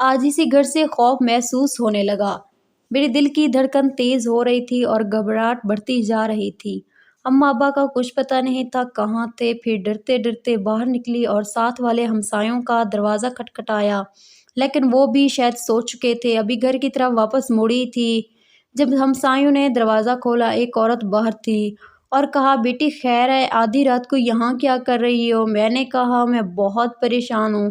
آج اسی گھر سے خوف محسوس ہونے لگا۔ میرے دل کی دھڑکن تیز ہو رہی تھی اور گھبراہٹ بڑھتی جا رہی تھی۔ اماں ابا کا کچھ پتہ نہیں تھا کہاں تھے۔ پھر ڈرتے ڈرتے باہر نکلی اور ساتھ والے ہمسایوں کا دروازہ کھٹکھٹایا، لیکن وہ بھی شاید سو چکے تھے، ابھی گھر کی طرف واپس مڑی تھی۔ جب ہمسایوں نے دروازہ کھولا، ایک عورت باہر تھی اور کہا، بیٹی خیر ہے، آدھی رات کو یہاں کیا کر رہی ہو؟ میں نے کہا، میں بہت پریشان ہوں۔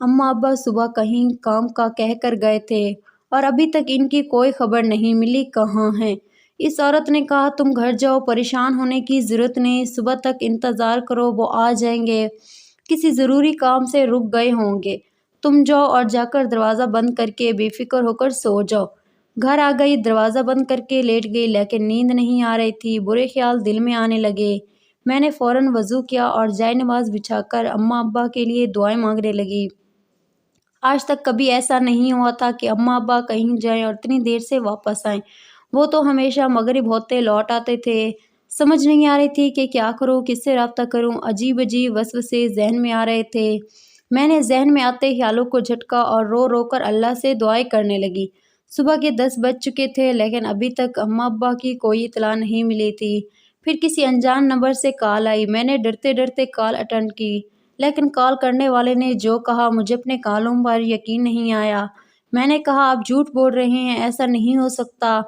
اماں ابا صبح کہیں کام کا کہہ کر گئے تھے اور ابھی تک ان کی کوئی خبر نہیں ملی، کہاں ہیں؟ اس عورت نے کہا، تم گھر جاؤ، پریشان ہونے کی ضرورت نہیں، صبح تک انتظار کرو، وہ آ جائیں گے، کسی ضروری کام سے رک گئے ہوں گے۔ تم جاؤ اور جا کر دروازہ بند کر کے بے فکر ہو کر سو جاؤ۔ گھر آ گئی، دروازہ بند کر کے لیٹ گئی، لیکن نیند نہیں آ رہی تھی، برے خیال دل میں آنے لگے۔ میں نے فوراً وضو کیا اور جائے نماز بچھا کر اماں ابا کے لیے دعائیں مانگنے لگی۔ آج تک کبھی ایسا نہیں ہوا تھا کہ اماں ابا کہیں جائیں اور اتنی دیر سے واپس آئیں۔ وہ تو ہمیشہ مغرب ہوتے لوٹ آتے تھے۔ سمجھ نہیں آ رہی تھی کہ کیا کروں، کس سے رابطہ کروں، عجیب عجیب وسوسے ذہن میں آ رہے تھے۔ میں نے ذہن میں آتے خیالوں کو جھٹکا اور رو رو کر اللہ سے دعائیں کرنے لگی۔ صبح کے 10 بج چکے تھے، لیکن ابھی تک اماں ابا کی کوئی اطلاع نہیں ملی تھی۔ پھر کسی انجان نمبر سے کال آئی۔ میں نے ڈرتے ڈرتے کال اٹینڈ کی، لیکن کال کرنے والے نے جو کہا، مجھے اپنے کانوں پر یقین نہیں آیا۔ میں نے کہا، آپ جھوٹ بول رہے ہیں، ایسا نہیں ہو سکتا۔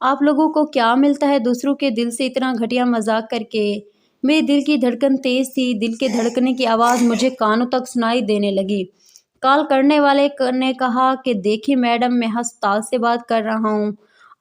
آپ لوگوں کو کیا ملتا ہے دوسروں کے دل سے اتنا گھٹیا مذاق کر کے؟ میرے دل کی دھڑکن تیز تھی، دل کے دھڑکنے کی آواز مجھے کانوں تک سنائی دینے لگی۔ کال کرنے والے نے کہا کہ دیکھیے میڈم، میں ہسپتال سے بات کر رہا ہوں،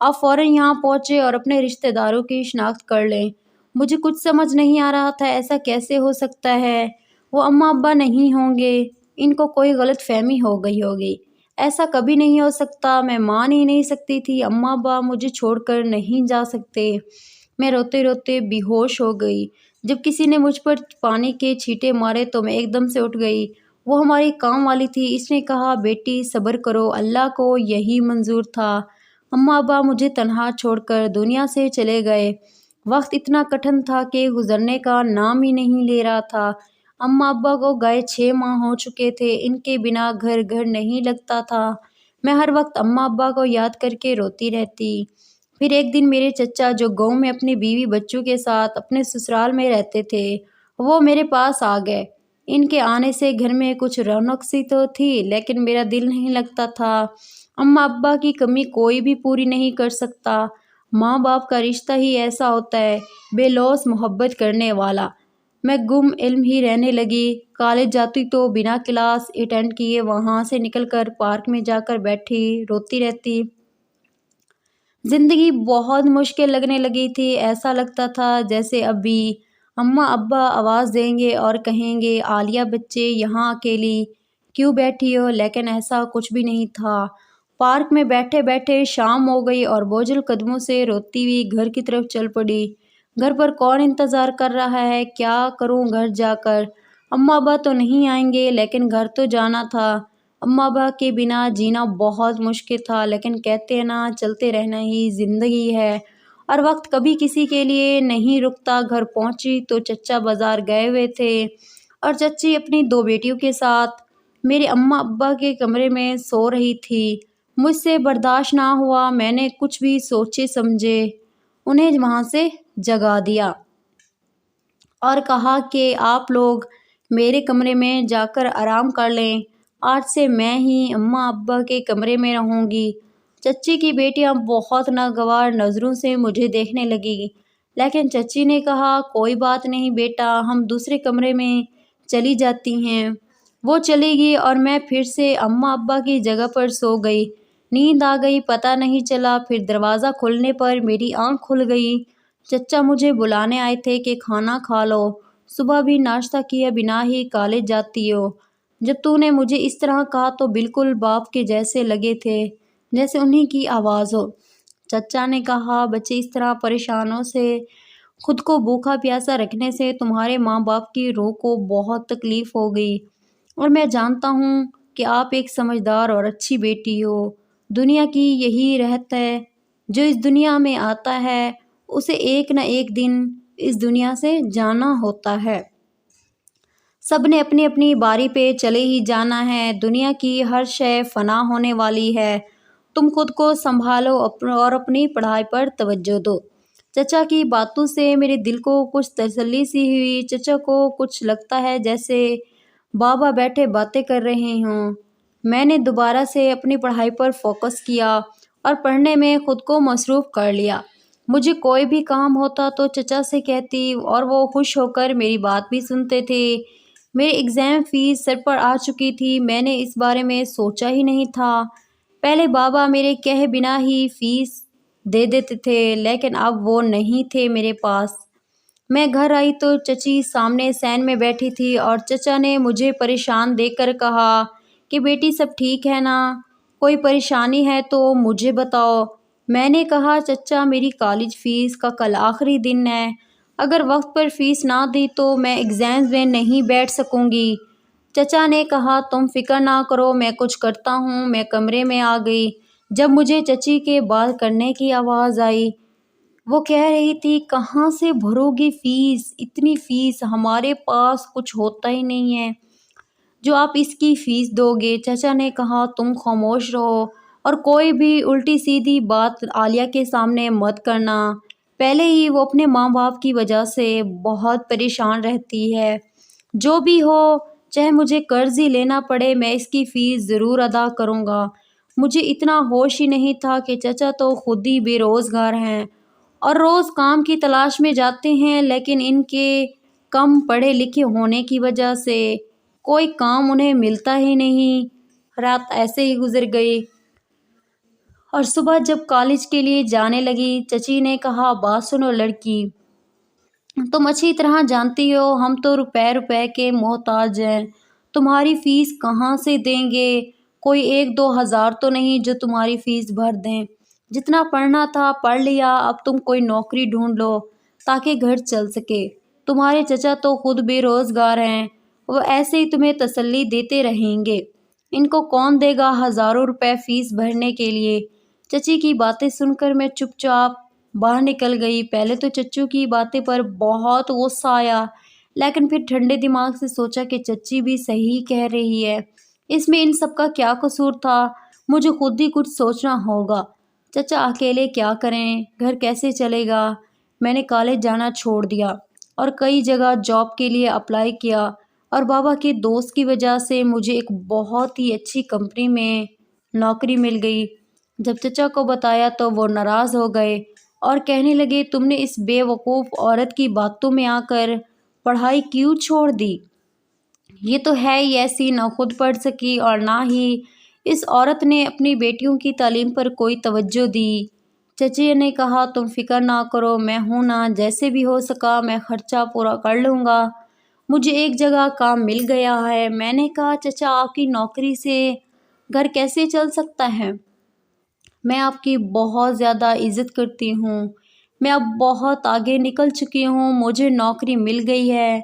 آپ فوراً یہاں پہنچے اور اپنے رشتہ داروں کی شناخت کر لیں۔ مجھے کچھ سمجھ نہیں آ رہا تھا، ایسا کیسے ہو سکتا ہے؟ وہ اماں ابا نہیں ہوں گے، ان کو کوئی غلط فہمی ہو گئی ہوگی، ایسا کبھی نہیں ہو سکتا۔ میں مان ہی نہیں سکتی تھی، اماں ابا مجھے چھوڑ کر نہیں جا سکتے۔ میں روتے روتے بے ہوش ہو گئی۔ جب کسی نے مجھ پر پانی کے چھینٹے مارے تو میں ایک دم سے اٹھ گئی۔ وہ ہماری کام والی تھی، اس نے کہا، بیٹی صبر کرو، اللہ کو یہی منظور تھا۔ اماں ابا مجھے تنہا چھوڑ کر دنیا سے چلے گئے۔ وقت اتنا کٹھن تھا کہ گزرنے کا نام ہی نہیں لے رہا تھا۔ اماں ابا کو گئے 6 ماہ ہو چکے تھے، ان کے بنا گھر گھر نہیں لگتا تھا۔ میں ہر وقت اماں ابا کو یاد کر کے روتی رہتی۔ پھر ایک دن میرے چچا، جو گاؤں میں اپنی بیوی بچوں کے ساتھ اپنے سسرال میں رہتے تھے، وہ میرے پاس آ گئے۔ ان کے آنے سے گھر میں کچھ رونق سی تو تھی، لیکن میرا دل نہیں لگتا تھا۔ اماں ابا کی کمی کوئی بھی پوری نہیں کر سکتا۔ ماں باپ کا رشتہ ہی ایسا ہوتا ہے، بے لوث محبت کرنے والا۔ میں گم علم ہی رہنے لگی۔ کالج جاتی تو بنا کلاس اٹینڈ کیے وہاں سے نکل کر پارک میں جا کر بیٹھی روتی رہتی۔ زندگی بہت مشکل لگنے لگی تھی، ایسا لگتا تھا جیسے ابھی اماں ابا آواز دیں گے اور کہیں گے، عالیہ بچے یہاں اکیلی کیوں بیٹھی ہو؟ لیکن ایسا کچھ بھی نہیں تھا۔ پارک میں بیٹھے بیٹھے شام ہو گئی اور بوجھل قدموں سے روتی ہوئی گھر کی طرف چل پڑی۔ گھر پر کون انتظار کر رہا ہے؟ کیا کروں گھر جا کر؟ اماں ابا تو نہیں آئیں گے، لیکن گھر تو جانا تھا۔ اماں ابا کے بنا جینا بہت مشکل تھا، لیکن کہتے ہیں نا، چلتے رہنا ہی زندگی ہے، اور وقت کبھی کسی کے لیے نہیں رکتا۔ گھر پہنچی تو چچا بازار گئے ہوئے تھے اور چچی اپنی 2 بیٹیوں کے ساتھ میرے اماں ابا کے کمرے میں سو رہی تھی۔ مجھ سے برداشت نہ ہوا، میں نے کچھ بھی سوچے سمجھے انہیں وہاں سے جگا دیا اور کہا کہ آپ لوگ میرے کمرے میں جا کر آرام کر لیں، آج سے میں ہی اماں ابا کے کمرے میں رہوں گی۔ چچی کی بیٹیاں بہت ناگوار نظروں سے مجھے دیکھنے لگیں، لیکن چچی نے کہا، کوئی بات نہیں بیٹا، ہم دوسرے کمرے میں چلی جاتی ہیں۔ وہ چلی گئی اور میں پھر سے اماں ابا کی جگہ پر سو گئی۔ نیند آ گئی، پتہ نہیں چلا۔ پھر دروازہ کھلنے پر میری آنکھ کھل گئی۔ چچا مجھے بلانے آئے تھے کہ کھانا کھا لو، صبح بھی ناشتہ کیے بنا ہی کالج جاتی ہو۔ جب تو نے مجھے اس طرح کہا تو بالکل باپ کے جیسے لگے تھے، جیسے انہی کی آواز ہو۔ چچا نے کہا، بچے اس طرح پریشانوں سے، خود کو بھوکا پیاسا رکھنے سے تمہارے ماں باپ کی روح کو بہت تکلیف ہوگی، اور میں جانتا ہوں کہ آپ ایک سمجھدار اور اچھی بیٹی ہو۔ دنیا کی یہی رہت ہے، جو اس دنیا میں آتا ہے اسے ایک نہ ایک دن اس دنیا سے جانا ہوتا ہے۔ سب نے اپنی اپنی باری پہ چلے ہی جانا ہے، دنیا کی ہر شے فنا ہونے والی ہے، تم خود کو سنبھالو اور اپنی پڑھائی پر توجہ دو۔ چچا کی باتوں سے میرے دل کو کچھ تسلی سی ہوئی۔ چچا کو کچھ لگتا ہے جیسے بابا بیٹھے باتیں کر رہے ہوں۔ میں نے دوبارہ سے اپنی پڑھائی پر فوکس کیا اور پڑھنے میں خود کو مصروف کر لیا۔ مجھے کوئی بھی کام ہوتا تو چچا سے کہتی اور وہ خوش ہو کر میری بات بھی سنتے تھے۔ میری ایگزام فیس سر پر آ چکی تھی، میں نے اس بارے میں سوچا ہی نہیں تھا۔ پہلے بابا میرے کہے بنا ہی فیس دے دیتے تھے، لیکن اب وہ نہیں تھے میرے پاس۔ میں گھر آئی تو چچی سامنے سین میں بیٹھی تھی اور چچا نے مجھے پریشان دیکھ کر کہا کہ بیٹی سب ٹھیک ہے نا؟ کوئی پریشانی ہے تو مجھے بتاؤ۔ میں نے کہا چچا میری کالج فیس کا کل آخری دن ہے، اگر وقت پر فیس نہ دی تو میں ایگزامز میں نہیں بیٹھ سکوں گی۔ چچا نے کہا تم فکر نہ کرو، میں کچھ کرتا ہوں۔ میں کمرے میں آ گئی جب مجھے چچی کے بات کرنے کی آواز آئی۔ وہ کہہ رہی تھی کہاں سے بھرو گی فیس، اتنی فیس ہمارے پاس کچھ ہوتا ہی نہیں ہے جو آپ اس کی فیس دو گے۔ چچا نے کہا تم خاموش رہو اور کوئی بھی الٹی سیدھی بات عالیہ کے سامنے مت کرنا، پہلے ہی وہ اپنے ماں باپ کی وجہ سے بہت پریشان رہتی ہے۔ جو بھی ہو، چاہے مجھے قرض ہی لینا پڑے، میں اس کی فیس ضرور ادا کروں گا۔ مجھے اتنا ہوش ہی نہیں تھا کہ چچا تو خود ہی بے روزگار ہیں اور روز کام کی تلاش میں جاتے ہیں، لیکن ان کے کم پڑھے لکھے ہونے کی وجہ سے کوئی کام انہیں ملتا ہی نہیں۔ رات ایسے ہی گزر گئی اور صبح جب کالج کے لیے جانے لگی، چچی نے کہا بات سنو لڑکی، تم اچھی طرح جانتی ہو ہم تو روپے روپے کے محتاج ہیں، تمہاری فیس کہاں سے دیں گے؟ کوئی 1-2 ہزار تو نہیں جو تمہاری فیس بھر دیں۔ جتنا پڑھنا تھا پڑھ لیا، اب تم کوئی نوکری ڈھونڈ لو تاکہ گھر چل سکے۔ تمہارے چچا تو خود بے روزگار ہیں، وہ ایسے ہی تمہیں تسلی دیتے رہیں گے، ان کو کون دے گا ہزاروں روپے فیس بھرنے کے لیے؟ چچی کی باتیں سن کر میں چپ چاپ باہر نکل گئی۔ پہلے تو چچو کی باتیں پر بہت غصہ آیا، لیکن پھر ٹھنڈے دماغ سے سوچا کہ چچی بھی صحیح کہہ رہی ہے، اس میں ان سب کا کیا قصور تھا؟ مجھے خود ہی کچھ سوچنا ہوگا۔ چچا اکیلے کیا کریں، گھر کیسے چلے گا؟ میں نے کالج جانا چھوڑ دیا اور کئی جگہ جاب کے لیے اپلائی کیا اور بابا کے دوست کی وجہ سے مجھے ایک بہت ہی اچھی کمپنی میں نوکری مل گئی۔ جب چچا کو بتایا تو وہ ناراض ہو گئے اور کہنے لگے تم نے اس بے وقوف عورت کی باتوں میں آ کر پڑھائی کیوں چھوڑ دی؟ یہ تو ہے ہی ایسی، نہ خود پڑھ سکی اور نہ ہی اس عورت نے اپنی بیٹیوں کی تعلیم پر کوئی توجہ دی۔ چچی نے کہا تم فکر نہ کرو، میں ہوں نا، جیسے بھی ہو سکا میں خرچہ پورا کر لوں گا، مجھے ایک جگہ کام مل گیا ہے۔ میں نے کہا چچا آپ کی نوکری سے گھر کیسے چل سکتا ہے؟ میں آپ کی بہت زیادہ عزت کرتی ہوں، میں اب بہت آگے نکل چکی ہوں، مجھے نوکری مل گئی ہے،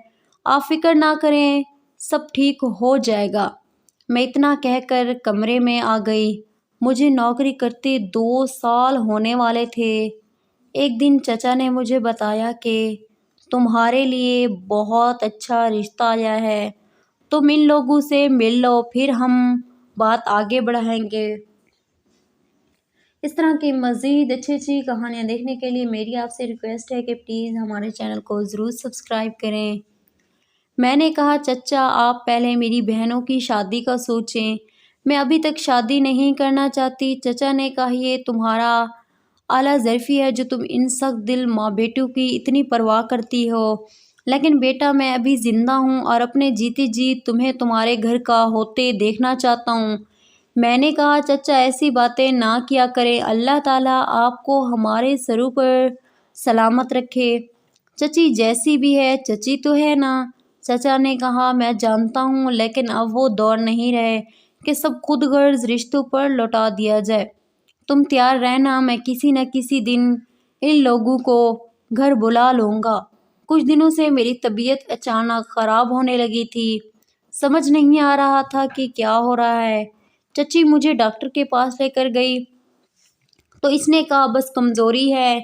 آپ فکر نہ کریں، سب ٹھیک ہو جائے گا۔ میں اتنا کہہ کر کمرے میں آ گئی۔ مجھے نوکری کرتے 2 سال ہونے والے تھے۔ ایک دن چچا نے مجھے بتایا کہ تمہارے لیے بہت اچھا رشتہ آیا ہے، تم ان لوگوں سے مل لو، پھر ہم بات آگے بڑھائیں گے۔ اس طرح کی مزید اچھی کہانیاں دیکھنے کے لیے میری آپ سے ریکویسٹ ہے کہ پلیز ہمارے چینل کو ضرور سبسکرائب کریں۔ میں نے کہا چچا آپ پہلے میری بہنوں کی شادی کا سوچیں، میں ابھی تک شادی نہیں کرنا چاہتی۔ چچا نے کہا یہ تمہارا اعلیٰ ظرفی ہے جو تم ان سخت دل ماں بیٹوں کی اتنی پرواہ کرتی ہو، لیکن بیٹا میں ابھی زندہ ہوں اور اپنے جیتے جی تمہیں تمہارے گھر کا ہوتے دیکھنا چاہتا ہوں۔ میں نے کہا چچا ایسی باتیں نہ کیا کریں، اللہ تعالیٰ آپ کو ہمارے سروں پر سلامت رکھے۔ چچی جیسی بھی ہے چچی تو ہے نا؟ چچا نے کہا میں جانتا ہوں، لیکن اب وہ دور نہیں رہے کہ سب خود غرض رشتوں پر لوٹا دیا جائے۔ تم تیار رہنا، میں کسی نہ کسی دن ان لوگوں کو گھر بلا لوں گا۔ کچھ دنوں سے میری طبیعت اچانک خراب ہونے لگی تھی، سمجھ نہیں آ رہا تھا کہ کیا ہو رہا ہے۔ چچی مجھے ڈاکٹر کے پاس لے کر گئی تو اس نے کہا بس کمزوری ہے،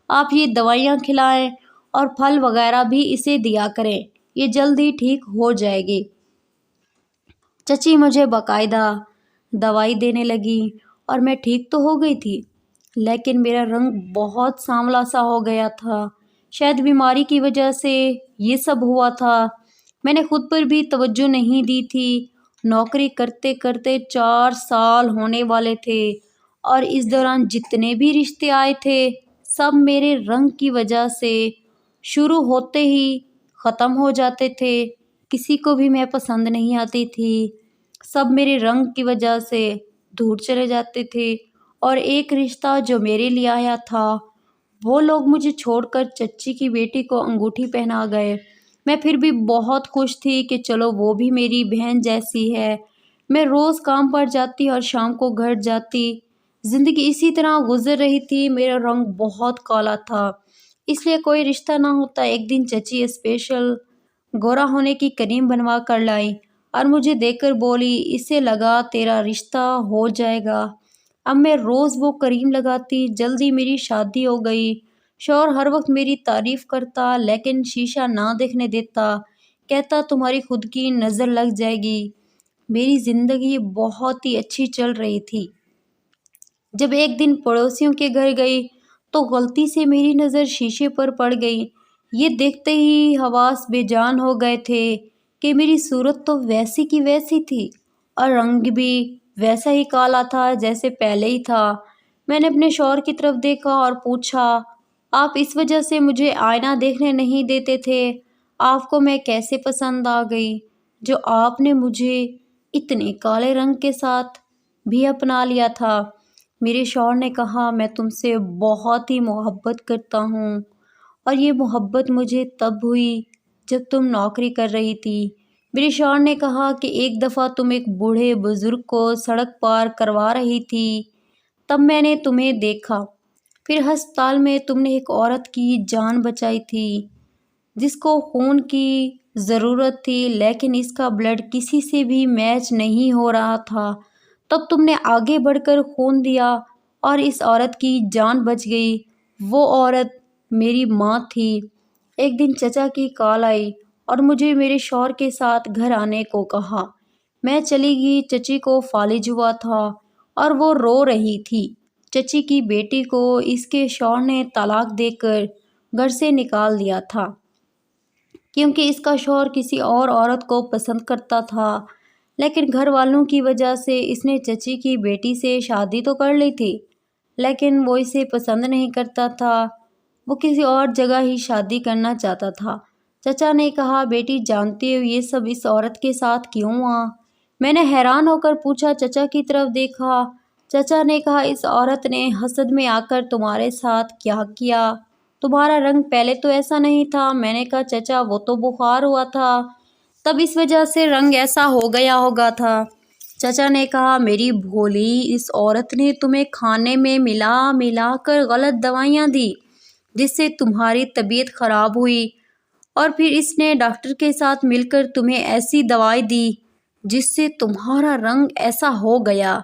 آپ یہ دوائیاں کھلائیں اور پھل وغیرہ بھی اسے دیا کریں۔ یہ جلد ہی ٹھیک ہو جائے گی۔ چچی مجھے باقاعدہ دوائی دینے لگی اور میں ٹھیک تو ہو گئی تھی، لیکن میرا رنگ بہت سانولا سا ہو گیا تھا۔ شاید بیماری کی وجہ سے یہ سب ہوا تھا۔ میں نے خود پر بھی توجہ نہیں دی تھی۔ نوکری کرتے کرتے 4 سال ہونے والے تھے اور اس دوران جتنے بھی رشتے آئے تھے سب میرے رنگ کی وجہ سے شروع ہوتے ہی ختم ہو جاتے تھے۔ کسی کو بھی میں پسند نہیں آتی تھی، سب میرے رنگ کی وجہ سے دور چلے جاتے تھے، اور ایک رشتہ جو میرے لیے آیا تھا وہ لوگ مجھے چھوڑ کر چچی کی بیٹی کو انگوٹھی پہنا گئے۔ میں پھر بھی بہت خوش تھی کہ چلو وہ بھی میری بہن جیسی ہے۔ میں روز کام پر جاتی اور شام کو گھر جاتی۔ زندگی اسی طرح گزر رہی تھی۔ میرا رنگ بہت کالا تھا، اس لیے کوئی رشتہ نہ ہوتا۔ ایک دن چچی اسپیشل گورا ہونے کی کریم بنوا کر لائی اور مجھے دے کر بولی، اسے لگا تیرا رشتہ ہو جائے گا۔ اب میں روز وہ کریم لگاتی۔ جلدی میری شادی ہو گئی۔ شوہر ہر وقت میری تعریف کرتا لیکن شیشہ نہ دیکھنے دیتا، کہتا تمہاری خود کی نظر لگ جائے گی۔ میری زندگی بہت ہی اچھی چل رہی تھی۔ جب ایک دن پڑوسیوں کے گھر گئی تو غلطی سے میری نظر شیشے پر پڑ گئی۔ یہ دیکھتے ہی حواس بے جان ہو گئے تھے کہ میری صورت تو ویسی کی ویسی تھی اور رنگ بھی ویسا ہی کالا تھا جیسے پہلے ہی تھا۔ میں نے اپنے شوہر کی طرف دیکھا اور پوچھا، آپ اس وجہ سے مجھے آئینہ دیکھنے نہیں دیتے تھے؟ آپ کو میں کیسے پسند آ گئی جو آپ نے مجھے اتنے کالے رنگ کے ساتھ بھی اپنا لیا تھا؟ میرے شوہر نے کہا، میں تم سے بہت ہی محبت کرتا ہوں اور یہ محبت مجھے تب ہوئی جب تم نوکری کر رہی تھی۔ میرے شوہر نے کہا کہ ایک دفعہ تم ایک بوڑھے بزرگ کو سڑک پار کروا رہی تھی، تب میں نے تمہیں دیکھا۔ پھر ہسپتال میں تم نے ایک عورت کی جان بچائی تھی جس کو خون کی ضرورت تھی، لیکن اس کا بلڈ کسی سے بھی میچ نہیں ہو رہا تھا۔ تب تم نے آگے بڑھ کر خون دیا اور اس عورت کی جان بچ گئی۔ وہ عورت میری ماں تھی۔ ایک دن چچا کی کال آئی اور مجھے میرے شوہر کے ساتھ گھر آنے کو کہا۔ میں چلی گئی۔ چچی کو فالج ہوا تھا اور وہ رو رہی تھی۔ چچی کی بیٹی کو اس کے شوہر نے طلاق دے کر گھر سے نکال دیا تھا کیونکہ اس کا شوہر کسی اور عورت کو پسند کرتا تھا، لیکن گھر والوں کی وجہ سے اس نے چچی کی بیٹی سے شادی تو کر لی تھی، لیکن وہ اسے پسند نہیں کرتا تھا، وہ کسی اور جگہ ہی شادی کرنا چاہتا تھا۔ چچا نے کہا، بیٹی جانتی ہو یہ سب اس عورت کے ساتھ کیوں ہوا؟ میں نے حیران ہو کر پوچھا، چچا کی طرف دیکھا۔ چچا نے کہا، اس عورت نے حسد میں آ کر تمہارے ساتھ کیا کیا؟ تمہارا رنگ پہلے تو ایسا نہیں تھا۔ میں نے کہا، چچا وہ تو بخار ہوا تھا، تب اس وجہ سے رنگ ایسا ہو گیا ہوگا تھا۔ چچا نے کہا، میری بھولی، اس عورت نے تمہیں کھانے میں ملا ملا کر غلط دوائیاں دی جس سے تمہاری طبیعت خراب ہوئی، اور پھر اس نے ڈاکٹر کے ساتھ مل کر تمہیں ایسی دوائی دی جس سے تمہارا رنگ ایسا ہو گیا۔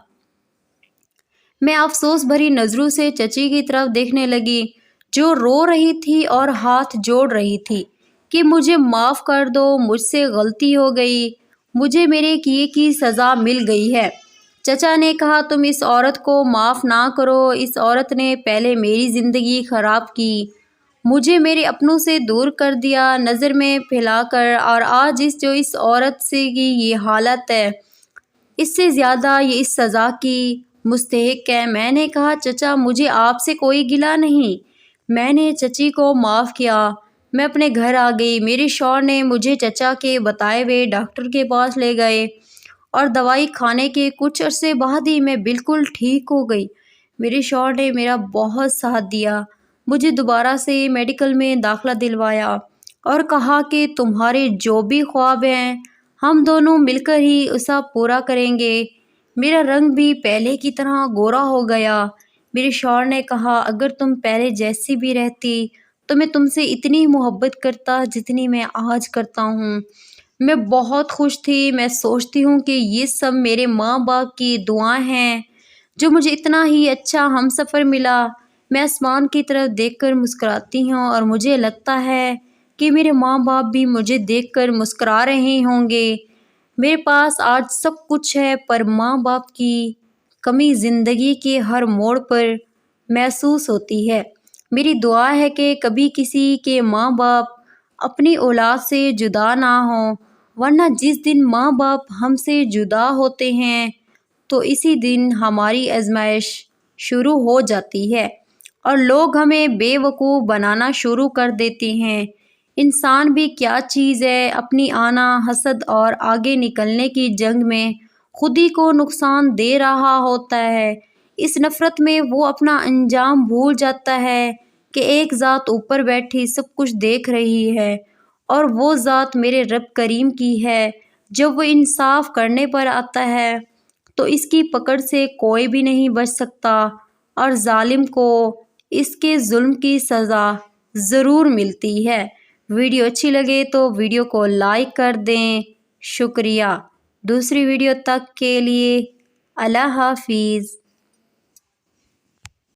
میں افسوس بھری نظروں سے چچی کی طرف دیکھنے لگی جو رو رہی تھی اور ہاتھ جوڑ رہی تھی کہ مجھے معاف کر دو، مجھ سے غلطی ہو گئی، مجھے میرے کیے کی سزا مل گئی ہے۔ چچا نے کہا، تم اس عورت کو معاف نہ کرو، اس عورت نے پہلے میری زندگی خراب کی، مجھے میرے اپنوں سے دور کر دیا نظر میں پھیلا کر، اور آج اس عورت سے کی یہ حالت ہے، اس سے زیادہ یہ اس سزا کی مستحق ہے۔ میں نے کہا، چچا مجھے آپ سے کوئی گلہ نہیں۔ میں نے چچی کو معاف کیا۔ میں اپنے گھر آ گئی۔ میرے شوہر نے مجھے چچا کے بتائے ہوئے ڈاکٹر کے پاس لے گئے اور دوائی کھانے کے کچھ عرصے بعد ہی میں بالکل ٹھیک ہو گئی۔ میرے شوہر نے میرا بہت ساتھ دیا، مجھے دوبارہ سے میڈیکل میں داخلہ دلوایا اور کہا کہ تمہارے جو بھی خواب ہیں ہم دونوں مل کر ہی اسے پورا کریں گے۔ میرا رنگ بھی پہلے کی طرح گورا ہو گیا۔ میرے شوہر نے کہا، اگر تم پہلے جیسی بھی رہتی تو میں تم سے اتنی محبت کرتا جتنی میں آج کرتا ہوں۔ میں بہت خوش تھی۔ میں سوچتی ہوں کہ یہ سب میرے ماں باپ کی دعائیں ہیں جو مجھے اتنا ہی اچھا ہمسفر ملا۔ میں آسمان کی طرف دیکھ کر مسکراتی ہوں اور مجھے لگتا ہے کہ میرے ماں باپ بھی مجھے دیکھ کر مسکرا رہے ہوں گے۔ میرے پاس آج سب کچھ ہے، پر ماں باپ کی کمی زندگی کے ہر موڑ پر محسوس ہوتی ہے۔ میری دعا ہے کہ کبھی کسی کے ماں باپ اپنی اولاد سے جدا نہ ہوں، ورنہ جس دن ماں باپ ہم سے جدا ہوتے ہیں تو اسی دن ہماری آزمائش شروع ہو جاتی ہے اور لوگ ہمیں بے وقوف بنانا شروع کر دیتے ہیں۔ انسان بھی کیا چیز ہے، اپنی آنا، حسد اور آگے نکلنے کی جنگ میں خود ہی کو نقصان دے رہا ہوتا ہے۔ اس نفرت میں وہ اپنا انجام بھول جاتا ہے کہ ایک ذات اوپر بیٹھی سب کچھ دیکھ رہی ہے، اور وہ ذات میرے رب کریم کی ہے۔ جب وہ انصاف کرنے پر آتا ہے تو اس کی پکڑ سے کوئی بھی نہیں بچ سکتا، اور ظالم کو اس کے ظلم کی سزا ضرور ملتی ہے۔ ویڈیو اچھی لگے تو ویڈیو کو لائک کر دیں۔ شکریہ۔ دوسری ویڈیو تک کے لیے اللہ حافظ۔